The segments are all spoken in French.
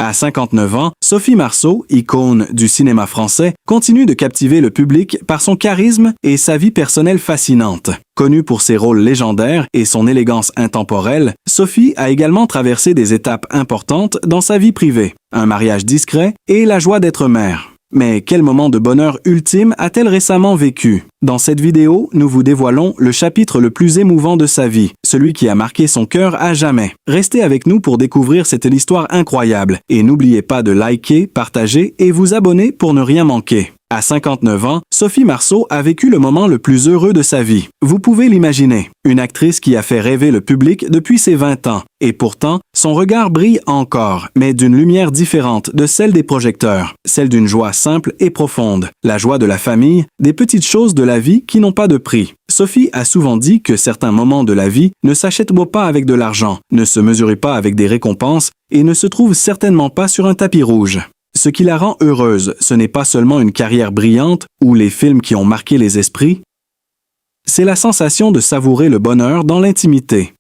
À 59 ans, Sophie Marceau, icône du cinéma français, continue de captiver le public par son charisme et sa vie personnelle fascinante. Connue pour ses rôles légendaires et son élégance intemporelle, Sophie a également traversé des étapes importantes dans sa vie privée, un mariage discret et la joie d'être mère. Mais quel moment de bonheur ultime a-t-elle récemment vécu? Dans cette vidéo, nous vous dévoilons le chapitre le plus émouvant de sa vie, celui qui a marqué son cœur à jamais. Restez avec nous pour découvrir cette histoire incroyable et n'oubliez pas de liker, partager et vous abonner pour ne rien manquer. À 59 ans, Sophie Marceau a vécu le moment le plus heureux de sa vie. Vous pouvez l'imaginer, une actrice qui a fait rêver le public depuis ses 20 ans. Et pourtant, son regard brille encore, mais d'une lumière différente de celle des projecteurs, celle d'une joie simple et profonde, la joie de la famille, des petites choses de la vie qui n'ont pas de prix. Sophie a souvent dit que certains moments de la vie ne s'achètent pas avec de l'argent, ne se mesurent pas avec des récompenses et ne se trouvent certainement pas sur un tapis rouge. Ce qui la rend heureuse, ce n'est pas seulement une carrière brillante ou les films qui ont marqué les esprits, c'est la sensation de savourer le bonheur dans l'intimité.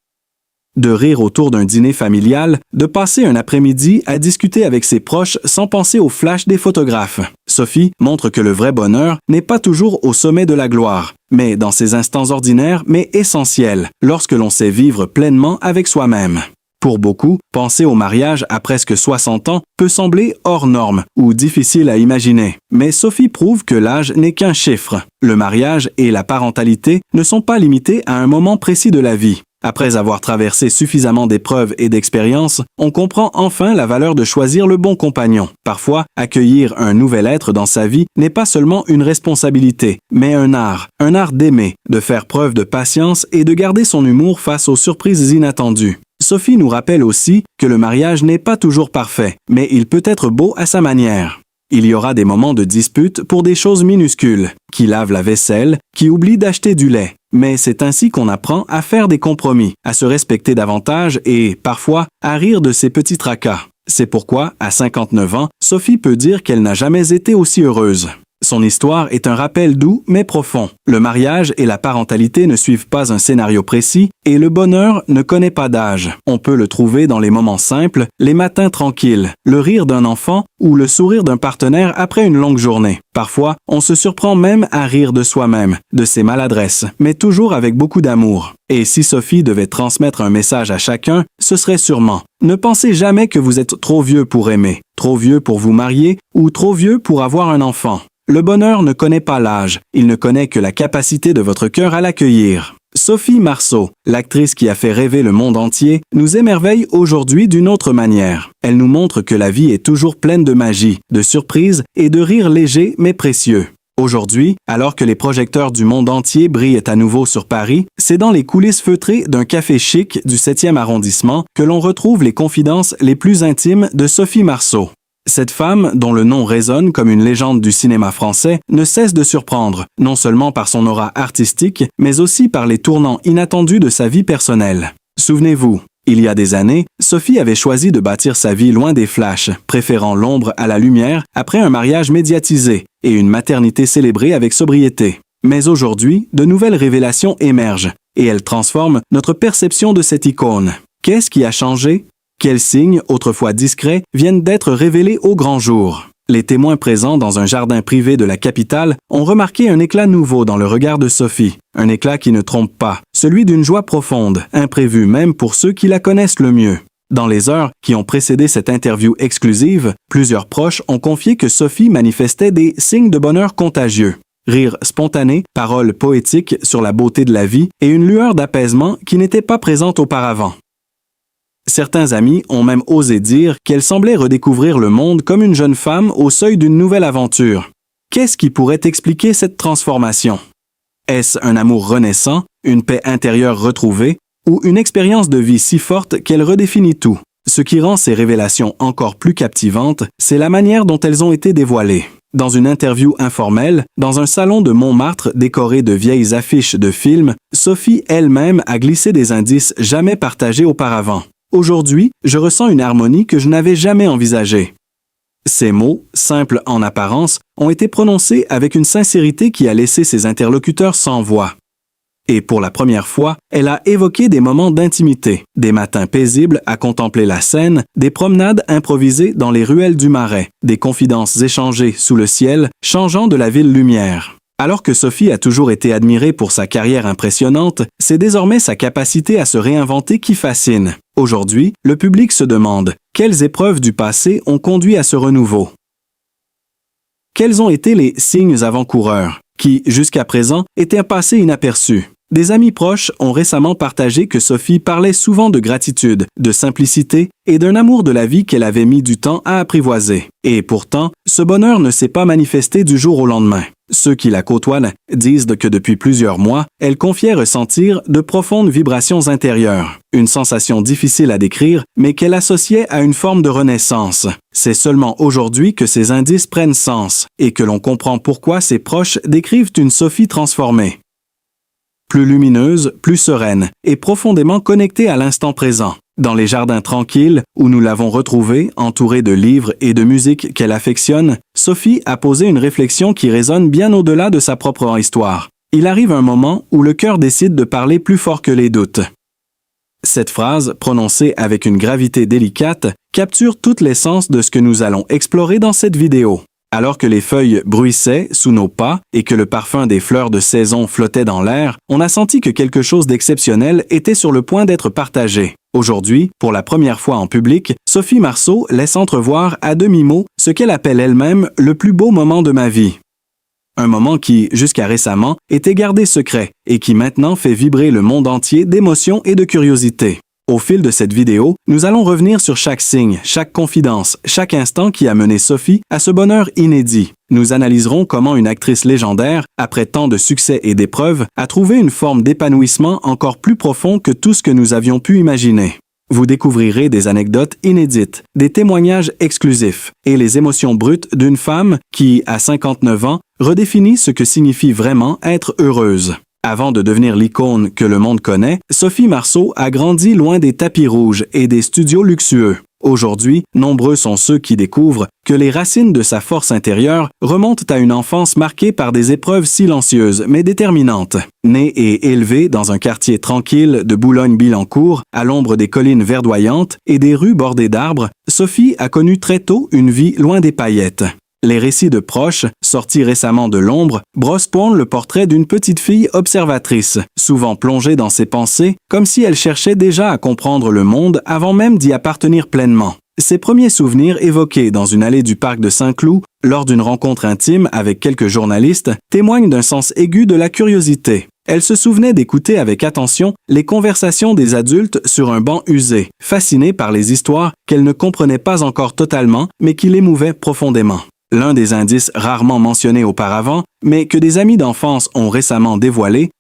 De rire autour d'un dîner familial, de passer un après-midi à discuter avec ses proches sans penser au flash des photographes. Sophie montre que le vrai bonheur n'est pas toujours au sommet de la gloire, mais dans ces instants ordinaires mais essentiels, lorsque l'on sait vivre pleinement avec soi-même. Pour beaucoup, penser au mariage à presque 60 ans peut sembler hors norme ou difficile à imaginer. Mais Sophie prouve que l'âge n'est qu'un chiffre. Le mariage et la parentalité ne sont pas limités à un moment précis de la vie. Après avoir traversé suffisamment d'épreuves et d'expériences, on comprend enfin la valeur de choisir le bon compagnon. Parfois, accueillir un nouvel être dans sa vie n'est pas seulement une responsabilité, mais un art d'aimer, de faire preuve de patience et de garder son humour face aux surprises inattendues. Sophie nous rappelle aussi que le mariage n'est pas toujours parfait, mais il peut être beau à sa manière. Il y aura des moments de dispute pour des choses minuscules, qui lavent la vaisselle, qui oublient d'acheter du lait. Mais c'est ainsi qu'on apprend à faire des compromis, à se respecter davantage et, parfois, à rire de ses petits tracas. C'est pourquoi, à 59 ans, Sophie peut dire qu'elle n'a jamais été aussi heureuse. Son histoire est un rappel doux mais profond. Le mariage et la parentalité ne suivent pas un scénario précis et le bonheur ne connaît pas d'âge. On peut le trouver dans les moments simples, les matins tranquilles, le rire d'un enfant ou le sourire d'un partenaire après une longue journée. Parfois, on se surprend même à rire de soi-même, de ses maladresses, mais toujours avec beaucoup d'amour. Et si Sophie devait transmettre un message à chacun, ce serait sûrement: ne pensez jamais que vous êtes trop vieux pour aimer, trop vieux pour vous marier ou trop vieux pour avoir un enfant. Le bonheur ne connaît pas l'âge, il ne connaît que la capacité de votre cœur à l'accueillir. Sophie Marceau, l'actrice qui a fait rêver le monde entier, nous émerveille aujourd'hui d'une autre manière. Elle nous montre que la vie est toujours pleine de magie, de surprises et de rires légers mais précieux. Aujourd'hui, alors que les projecteurs du monde entier brillent à nouveau sur Paris, c'est dans les coulisses feutrées d'un café chic du 7e arrondissement que l'on retrouve les confidences les plus intimes de Sophie Marceau. Cette femme, dont le nom résonne comme une légende du cinéma français, ne cesse de surprendre, non seulement par son aura artistique, mais aussi par les tournants inattendus de sa vie personnelle. Souvenez-vous, il y a des années, Sophie avait choisi de bâtir sa vie loin des flashs, préférant l'ombre à la lumière après un mariage médiatisé et une maternité célébrée avec sobriété. Mais aujourd'hui, de nouvelles révélations émergent, et elles transforment notre perception de cette icône. Qu'est-ce qui a changé? Quels signes, autrefois discrets, viennent d'être révélés au grand jour? Les témoins présents dans un jardin privé de la capitale ont remarqué un éclat nouveau dans le regard de Sophie. Un éclat qui ne trompe pas, celui d'une joie profonde, imprévue même pour ceux qui la connaissent le mieux. Dans les heures qui ont précédé cette interview exclusive, plusieurs proches ont confié que Sophie manifestait des signes de bonheur contagieux. Rire spontané, paroles poétiques sur la beauté de la vie et une lueur d'apaisement qui n'était pas présente auparavant. Certains amis ont même osé dire qu'elle semblait redécouvrir le monde comme une jeune femme au seuil d'une nouvelle aventure. Qu'est-ce qui pourrait expliquer cette transformation? Est-ce un amour renaissant, une paix intérieure retrouvée, ou une expérience de vie si forte qu'elle redéfinit tout? Ce qui rend ces révélations encore plus captivantes, c'est la manière dont elles ont été dévoilées. Dans une interview informelle, dans un salon de Montmartre décoré de vieilles affiches de films, Sophie elle-même a glissé des indices jamais partagés auparavant. Aujourd'hui, je ressens une harmonie que je n'avais jamais envisagée. Ces mots, simples en apparence, ont été prononcés avec une sincérité qui a laissé ses interlocuteurs sans voix. Et pour la première fois, elle a évoqué des moments d'intimité, des matins paisibles à contempler la Seine, des promenades improvisées dans les ruelles du Marais, des confidences échangées sous le ciel, changeant de la ville lumière. Alors que Sophie a toujours été admirée pour sa carrière impressionnante, c'est désormais sa capacité à se réinventer qui fascine. Aujourd'hui, le public se demande quelles épreuves du passé ont conduit à ce renouveau. Quels ont été les signes avant-coureurs qui, jusqu'à présent, étaient passés inaperçus? Des amis proches ont récemment partagé que Sophie parlait souvent de gratitude, de simplicité et d'un amour de la vie qu'elle avait mis du temps à apprivoiser. Et pourtant, ce bonheur ne s'est pas manifesté du jour au lendemain. Ceux qui la côtoient disent que depuis plusieurs mois, elle confiait ressentir de profondes vibrations intérieures, une sensation difficile à décrire, mais qu'elle associait à une forme de renaissance. C'est seulement aujourd'hui que ces indices prennent sens et que l'on comprend pourquoi ses proches décrivent une Sophie transformée. Plus lumineuse, plus sereine et profondément connectée à l'instant présent. Dans les jardins tranquilles, où nous l'avons retrouvée, entourée de livres et de musique qu'elle affectionne, Sophie a posé une réflexion qui résonne bien au-delà de sa propre histoire. Il arrive un moment où le cœur décide de parler plus fort que les doutes. Cette phrase, prononcée avec une gravité délicate, capture toute l'essence de ce que nous allons explorer dans cette vidéo. Alors que les feuilles bruissaient sous nos pas et que le parfum des fleurs de saison flottait dans l'air, on a senti que quelque chose d'exceptionnel était sur le point d'être partagé. Aujourd'hui, pour la première fois en public, Sophie Marceau laisse entrevoir à demi-mot ce qu'elle appelle elle-même le plus beau moment de ma vie. Un moment qui, jusqu'à récemment, était gardé secret et qui maintenant fait vibrer le monde entier d'émotions et de curiosité. Au fil de cette vidéo, nous allons revenir sur chaque signe, chaque confidence, chaque instant qui a mené Sophie à ce bonheur inédit. Nous analyserons comment une actrice légendaire, après tant de succès et d'épreuves, a trouvé une forme d'épanouissement encore plus profond que tout ce que nous avions pu imaginer. Vous découvrirez des anecdotes inédites, des témoignages exclusifs et les émotions brutes d'une femme qui, à 59 ans, redéfinit ce que signifie vraiment être heureuse. Avant de devenir l'icône que le monde connaît, Sophie Marceau a grandi loin des tapis rouges et des studios luxueux. Aujourd'hui, nombreux sont ceux qui découvrent que les racines de sa force intérieure remontent à une enfance marquée par des épreuves silencieuses mais déterminantes. Née et élevée dans un quartier tranquille de Boulogne-Billancourt, à l'ombre des collines verdoyantes et des rues bordées d'arbres, Sophie a connu très tôt une vie loin des paillettes. Les récits de proches, sortis récemment de l'ombre, brossent le portrait d'une petite fille observatrice, souvent plongée dans ses pensées, comme si elle cherchait déjà à comprendre le monde avant même d'y appartenir pleinement. Ses premiers souvenirs évoqués dans une allée du parc de Saint-Cloud, lors d'une rencontre intime avec quelques journalistes, témoignent d'un sens aigu de la curiosité. Elle se souvenait d'écouter avec attention les conversations des adultes sur un banc usé, fascinée par les histoires qu'elle ne comprenait pas encore totalement, mais qui l'émouvaient profondément. L'un des indices rarement mentionnés auparavant, mais que des amis d'enfance ont récemment dévoilé,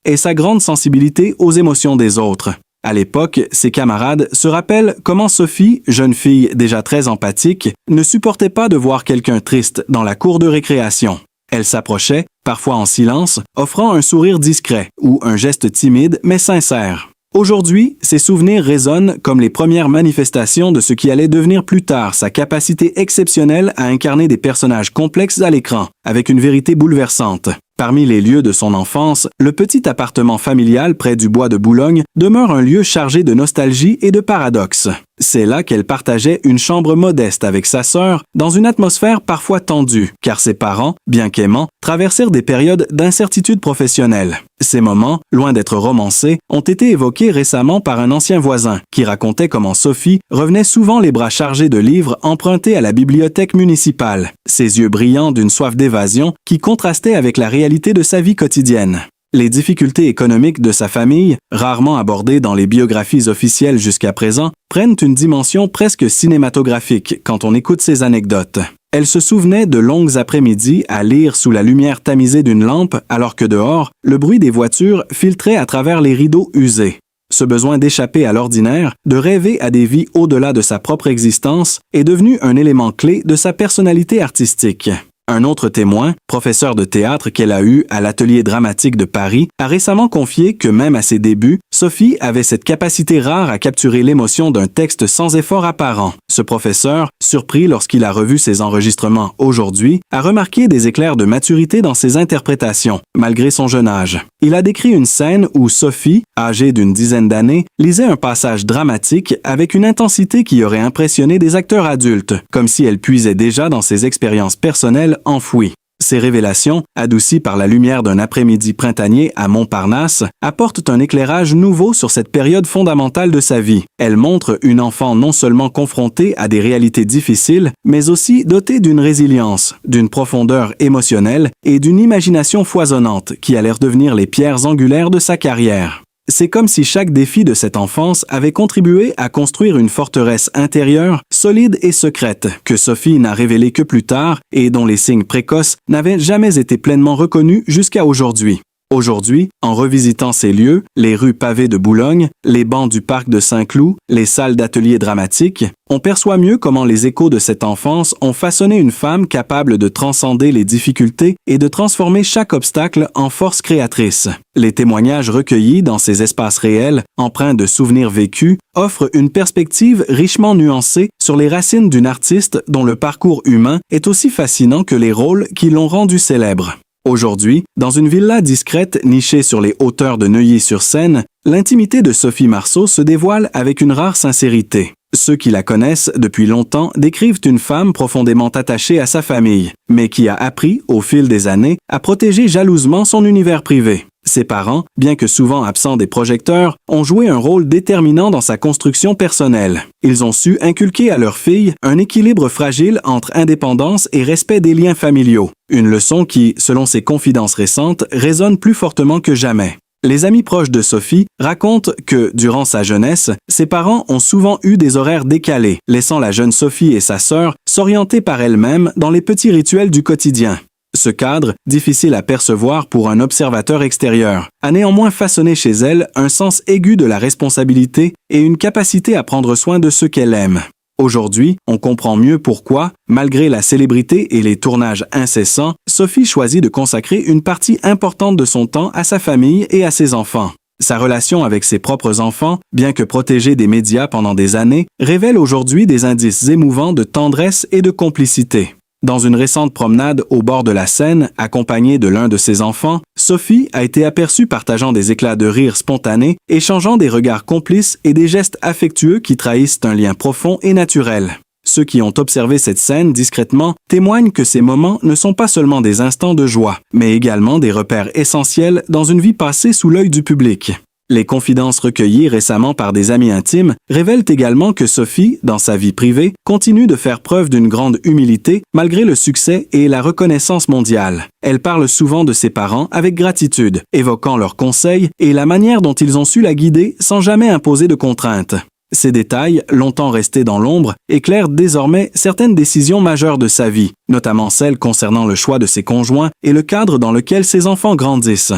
est sa grande sensibilité aux émotions des autres. À l'époque, ses camarades se rappellent comment Sophie, jeune fille déjà très empathique, ne supportait pas de voir quelqu'un triste dans la cour de récréation. Elle s'approchait, parfois en silence, offrant un sourire discret ou un geste timide mais sincère. Aujourd'hui, ses souvenirs résonnent comme les premières manifestations de ce qui allait devenir plus tard sa capacité exceptionnelle à incarner des personnages complexes à l'écran, avec une vérité bouleversante. Parmi les lieux de son enfance, le petit appartement familial près du bois de Boulogne demeure un lieu chargé de nostalgie et de paradoxes. C'est là qu'elle partageait une chambre modeste avec sa sœur, dans une atmosphère parfois tendue, car ses parents, bien qu'aimants, traversèrent des périodes d'incertitude professionnelle. Ces moments, loin d'être romancés, ont été évoqués récemment par un ancien voisin, qui racontait comment Sophie revenait souvent les bras chargés de livres empruntés à la bibliothèque municipale, ses yeux brillants d'une soif d'évasion qui contrastait avec la réalité de sa vie quotidienne. Les difficultés économiques de sa famille, rarement abordées dans les biographies officielles jusqu'à présent, prennent une dimension presque cinématographique quand on écoute ces anecdotes. Elle se souvenait de longues après-midi à lire sous la lumière tamisée d'une lampe alors que dehors, le bruit des voitures filtrait à travers les rideaux usés. Ce besoin d'échapper à l'ordinaire, de rêver à des vies au-delà de sa propre existence, est devenu un élément clé de sa personnalité artistique. Un autre témoin, professeur de théâtre qu'elle a eu à l'Atelier dramatique de Paris, a récemment confié que même à ses débuts, Sophie avait cette capacité rare à capturer l'émotion d'un texte sans effort apparent. Ce professeur, surpris lorsqu'il a revu ses enregistrements aujourd'hui, a remarqué des éclairs de maturité dans ses interprétations, malgré son jeune âge. Il a décrit une scène où Sophie, âgée d'une dizaine d'années, lisait un passage dramatique avec une intensité qui aurait impressionné des acteurs adultes, comme si elle puisait déjà dans ses expériences personnelles enfouies. Ces révélations, adoucies par la lumière d'un après-midi printanier à Montparnasse, apportent un éclairage nouveau sur cette période fondamentale de sa vie. Elles montrent une enfant non seulement confrontée à des réalités difficiles, mais aussi dotée d'une résilience, d'une profondeur émotionnelle et d'une imagination foisonnante qui allèrent devenir les pierres angulaires de sa carrière. C'est comme si chaque défi de cette enfance avait contribué à construire une forteresse intérieure, solide et secrète, que Sophie n'a révélée que plus tard et dont les signes précoces n'avaient jamais été pleinement reconnus jusqu'à aujourd'hui. Aujourd'hui, en revisitant ces lieux, les rues pavées de Boulogne, les bancs du parc de Saint-Cloud, les salles d'ateliers dramatiques, on perçoit mieux comment les échos de cette enfance ont façonné une femme capable de transcender les difficultés et de transformer chaque obstacle en force créatrice. Les témoignages recueillis dans ces espaces réels, empreints de souvenirs vécus, offrent une perspective richement nuancée sur les racines d'une artiste dont le parcours humain est aussi fascinant que les rôles qui l'ont rendue célèbre. Aujourd'hui, dans une villa discrète nichée sur les hauteurs de Neuilly-sur-Seine, l'intimité de Sophie Marceau se dévoile avec une rare sincérité. Ceux qui la connaissent depuis longtemps décrivent une femme profondément attachée à sa famille, mais qui a appris, au fil des années, à protéger jalousement son univers privé. Ses parents, bien que souvent absents des projecteurs, ont joué un rôle déterminant dans sa construction personnelle. Ils ont su inculquer à leur fille un équilibre fragile entre indépendance et respect des liens familiaux. Une leçon qui, selon ses confidences récentes, résonne plus fortement que jamais. Les amis proches de Sophie racontent que, durant sa jeunesse, ses parents ont souvent eu des horaires décalés, laissant la jeune Sophie et sa sœur s'orienter par elles-mêmes dans les petits rituels du quotidien. Ce cadre, difficile à percevoir pour un observateur extérieur, a néanmoins façonné chez elle un sens aigu de la responsabilité et une capacité à prendre soin de ceux qu'elle aime. Aujourd'hui, on comprend mieux pourquoi, malgré la célébrité et les tournages incessants, Sophie choisit de consacrer une partie importante de son temps à sa famille et à ses enfants. Sa relation avec ses propres enfants, bien que protégée des médias pendant des années, révèle aujourd'hui des indices émouvants de tendresse et de complicité. Dans une récente promenade au bord de la Seine, accompagnée de l'un de ses enfants, Sophie a été aperçue partageant des éclats de rire spontanés, échangeant des regards complices et des gestes affectueux qui trahissent un lien profond et naturel. Ceux qui ont observé cette scène discrètement témoignent que ces moments ne sont pas seulement des instants de joie, mais également des repères essentiels dans une vie passée sous l'œil du public. Les confidences recueillies récemment par des amis intimes révèlent également que Sophie, dans sa vie privée, continue de faire preuve d'une grande humilité malgré le succès et la reconnaissance mondiale. Elle parle souvent de ses parents avec gratitude, évoquant leurs conseils et la manière dont ils ont su la guider sans jamais imposer de contraintes. Ces détails, longtemps restés dans l'ombre, éclairent désormais certaines décisions majeures de sa vie, notamment celles concernant le choix de ses conjoints et le cadre dans lequel ses enfants grandissent.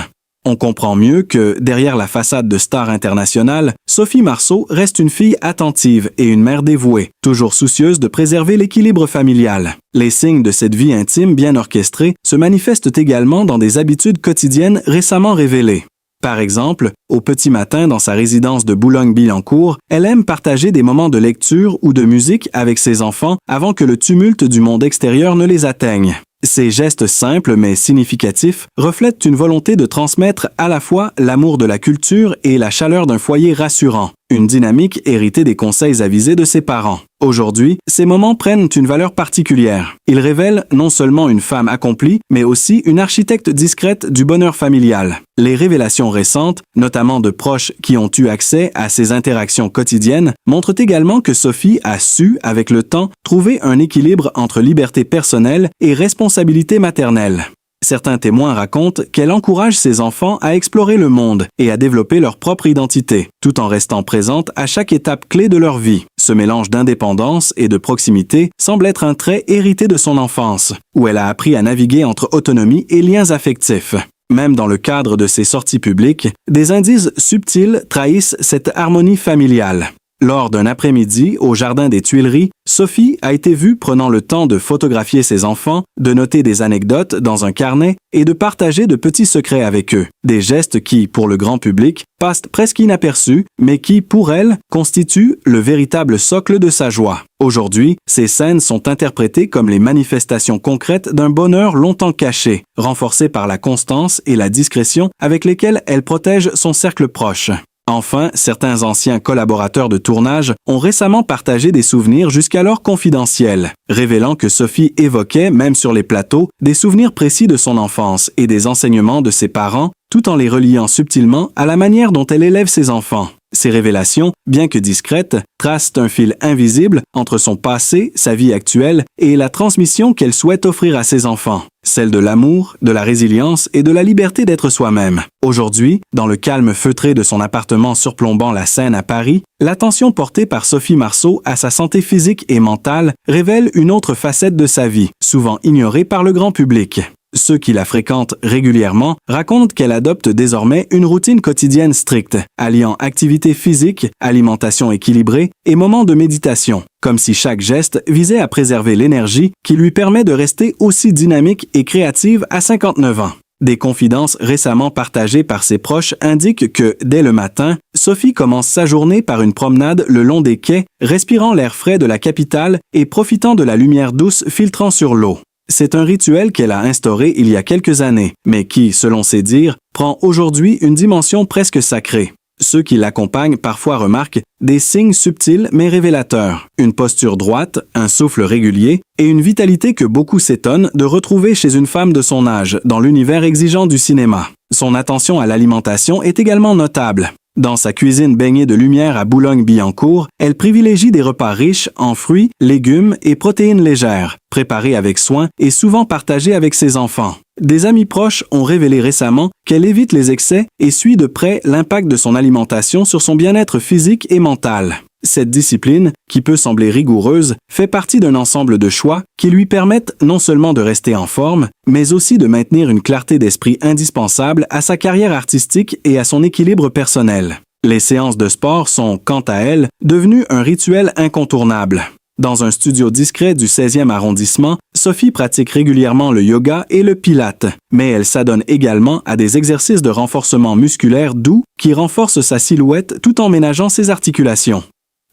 On comprend mieux que, derrière la façade de star internationale, Sophie Marceau reste une fille attentive et une mère dévouée, toujours soucieuse de préserver l'équilibre familial. Les signes de cette vie intime bien orchestrée se manifestent également dans des habitudes quotidiennes récemment révélées. Par exemple, au petit matin dans sa résidence de Boulogne-Billancourt, elle aime partager des moments de lecture ou de musique avec ses enfants avant que le tumulte du monde extérieur ne les atteigne. Ces gestes simples mais significatifs reflètent une volonté de transmettre à la fois l'amour de la culture et la chaleur d'un foyer rassurant, une dynamique héritée des conseils avisés de ses parents. Aujourd'hui, ces moments prennent une valeur particulière. Ils révèlent non seulement une femme accomplie, mais aussi une architecte discrète du bonheur familial. Les révélations récentes, notamment de proches qui ont eu accès à ces interactions quotidiennes, montrent également que Sophie a su, avec le temps, trouver un équilibre entre liberté personnelle et responsabilité maternelle. Certains témoins racontent qu'elle encourage ses enfants à explorer le monde et à développer leur propre identité, tout en restant présente à chaque étape clé de leur vie. Ce mélange d'indépendance et de proximité semble être un trait hérité de son enfance, où elle a appris à naviguer entre autonomie et liens affectifs. Même dans le cadre de ses sorties publiques, des indices subtils trahissent cette harmonie familiale. Lors d'un après-midi au Jardin des Tuileries, Sophie a été vue prenant le temps de photographier ses enfants, de noter des anecdotes dans un carnet et de partager de petits secrets avec eux. Des gestes qui, pour le grand public, passent presque inaperçus, mais qui, pour elle, constituent le véritable socle de sa joie. Aujourd'hui, ces scènes sont interprétées comme les manifestations concrètes d'un bonheur longtemps caché, renforcées par la constance et la discrétion avec lesquelles elle protège son cercle proche. Enfin, certains anciens collaborateurs de tournage ont récemment partagé des souvenirs jusqu'alors confidentiels, révélant que Sophie évoquait, même sur les plateaux, des souvenirs précis de son enfance et des enseignements de ses parents, tout en les reliant subtilement à la manière dont elle élève ses enfants. Ces révélations, bien que discrètes, tracent un fil invisible entre son passé, sa vie actuelle et la transmission qu'elle souhaite offrir à ses enfants, celle de l'amour, de la résilience et de la liberté d'être soi-même. Aujourd'hui, dans le calme feutré de son appartement surplombant la Seine à Paris, l'attention portée par Sophie Marceau à sa santé physique et mentale révèle une autre facette de sa vie, souvent ignorée par le grand public. Ceux qui la fréquentent régulièrement racontent qu'elle adopte désormais une routine quotidienne stricte, alliant activité physique, alimentation équilibrée et moments de méditation, comme si chaque geste visait à préserver l'énergie qui lui permet de rester aussi dynamique et créative à 59 ans. Des confidences récemment partagées par ses proches indiquent que, dès le matin, Sophie commence sa journée par une promenade le long des quais, respirant l'air frais de la capitale et profitant de la lumière douce filtrant sur l'eau. C'est un rituel qu'elle a instauré il y a quelques années, mais qui, selon ses dires, prend aujourd'hui une dimension presque sacrée. Ceux qui l'accompagnent parfois remarquent des signes subtils mais révélateurs, une posture droite, un souffle régulier et une vitalité que beaucoup s'étonnent de retrouver chez une femme de son âge dans l'univers exigeant du cinéma. Son attention à l'alimentation est également notable. Dans sa cuisine baignée de lumière à Boulogne-Billancourt, elle privilégie des repas riches en fruits, légumes et protéines légères, préparés avec soin et souvent partagés avec ses enfants. Des amis proches ont révélé récemment qu'elle évite les excès et suit de près l'impact de son alimentation sur son bien-être physique et mental. Cette discipline, qui peut sembler rigoureuse, fait partie d'un ensemble de choix qui lui permettent non seulement de rester en forme, mais aussi de maintenir une clarté d'esprit indispensable à sa carrière artistique et à son équilibre personnel. Les séances de sport sont, quant à elles, devenues un rituel incontournable. Dans un studio discret du 16e arrondissement, Sophie pratique régulièrement le yoga et le pilate, mais elle s'adonne également à des exercices de renforcement musculaire doux qui renforcent sa silhouette tout en ménageant ses articulations.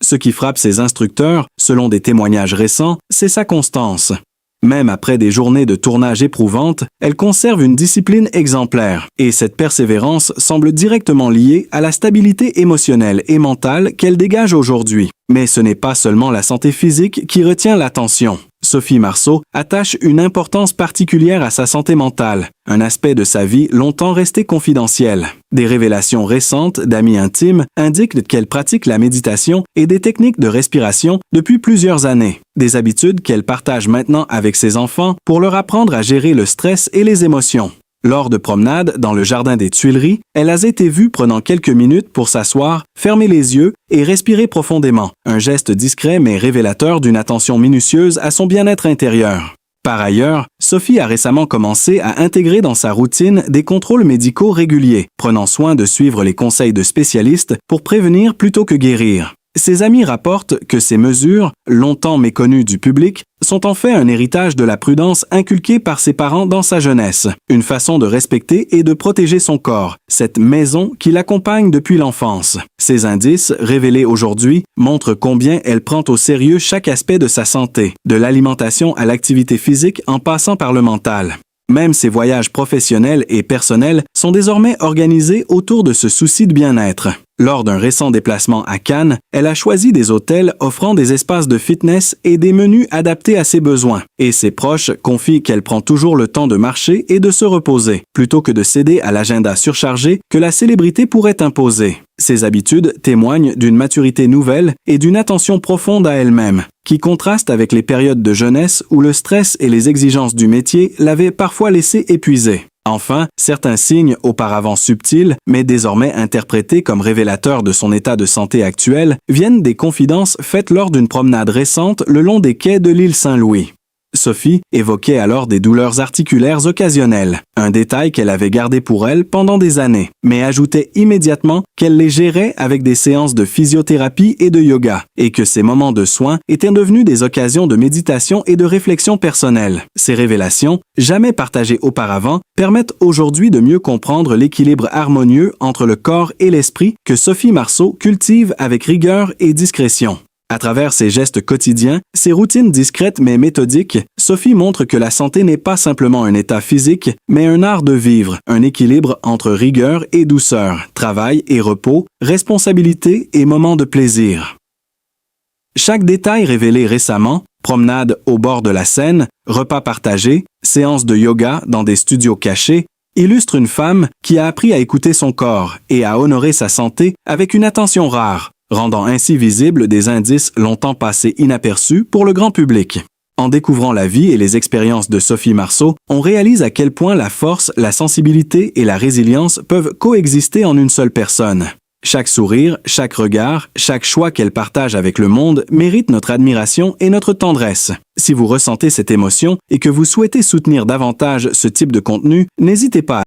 Ce qui frappe ses instructeurs, selon des témoignages récents, c'est sa constance. Même après des journées de tournage éprouvantes, elle conserve une discipline exemplaire, et cette persévérance semble directement liée à la stabilité émotionnelle et mentale qu'elle dégage aujourd'hui. Mais ce n'est pas seulement la santé physique qui retient l'attention. Sophie Marceau attache une importance particulière à sa santé mentale, un aspect de sa vie longtemps resté confidentiel. Des révélations récentes d'amis intimes indiquent qu'elle pratique la méditation et des techniques de respiration depuis plusieurs années. Des habitudes qu'elle partage maintenant avec ses enfants pour leur apprendre à gérer le stress et les émotions. Lors de promenades dans le Jardin des Tuileries, elle a été vue prenant quelques minutes pour s'asseoir, fermer les yeux et respirer profondément, un geste discret mais révélateur d'une attention minutieuse à son bien-être intérieur. Par ailleurs, Sophie a récemment commencé à intégrer dans sa routine des contrôles médicaux réguliers, prenant soin de suivre les conseils de spécialistes pour prévenir plutôt que guérir. Ses amis rapportent que ces mesures, longtemps méconnues du public, sont en fait un héritage de la prudence inculquée par ses parents dans sa jeunesse, une façon de respecter et de protéger son corps, cette maison qui l'accompagne depuis l'enfance. Ces indices, révélés aujourd'hui, montrent combien elle prend au sérieux chaque aspect de sa santé, de l'alimentation à l'activité physique en passant par le mental. Même ses voyages professionnels et personnels sont désormais organisés autour de ce souci de bien-être. Lors d'un récent déplacement à Cannes, elle a choisi des hôtels offrant des espaces de fitness et des menus adaptés à ses besoins. Et ses proches confient qu'elle prend toujours le temps de marcher et de se reposer, plutôt que de céder à l'agenda surchargé que la célébrité pourrait imposer. Ces habitudes témoignent d'une maturité nouvelle et d'une attention profonde à elle-même, qui contraste avec les périodes de jeunesse où le stress et les exigences du métier l'avaient parfois laissée épuisée. Enfin, certains signes auparavant subtils, mais désormais interprétés comme révélateurs de son état de santé actuel, viennent des confidences faites lors d'une promenade récente le long des quais de l'île Saint-Louis. Sophie évoquait alors des douleurs articulaires occasionnelles, un détail qu'elle avait gardé pour elle pendant des années, mais ajoutait immédiatement qu'elle les gérait avec des séances de physiothérapie et de yoga, et que ces moments de soins étaient devenus des occasions de méditation et de réflexion personnelle. Ces révélations, jamais partagées auparavant, permettent aujourd'hui de mieux comprendre l'équilibre harmonieux entre le corps et l'esprit que Sophie Marceau cultive avec rigueur et discrétion. À travers ses gestes quotidiens, ses routines discrètes mais méthodiques, Sophie montre que la santé n'est pas simplement un état physique, mais un art de vivre, un équilibre entre rigueur et douceur, travail et repos, responsabilité et moments de plaisir. Chaque détail révélé récemment, promenade au bord de la Seine, repas partagés, séances de yoga dans des studios cachés, illustre une femme qui a appris à écouter son corps et à honorer sa santé avec une attention rare, rendant ainsi visibles des indices longtemps passés inaperçus pour le grand public. En découvrant la vie et les expériences de Sophie Marceau, on réalise à quel point la force, la sensibilité et la résilience peuvent coexister en une seule personne. Chaque sourire, chaque regard, chaque choix qu'elle partage avec le monde mérite notre admiration et notre tendresse. Si vous ressentez cette émotion et que vous souhaitez soutenir davantage ce type de contenu, n'hésitez pas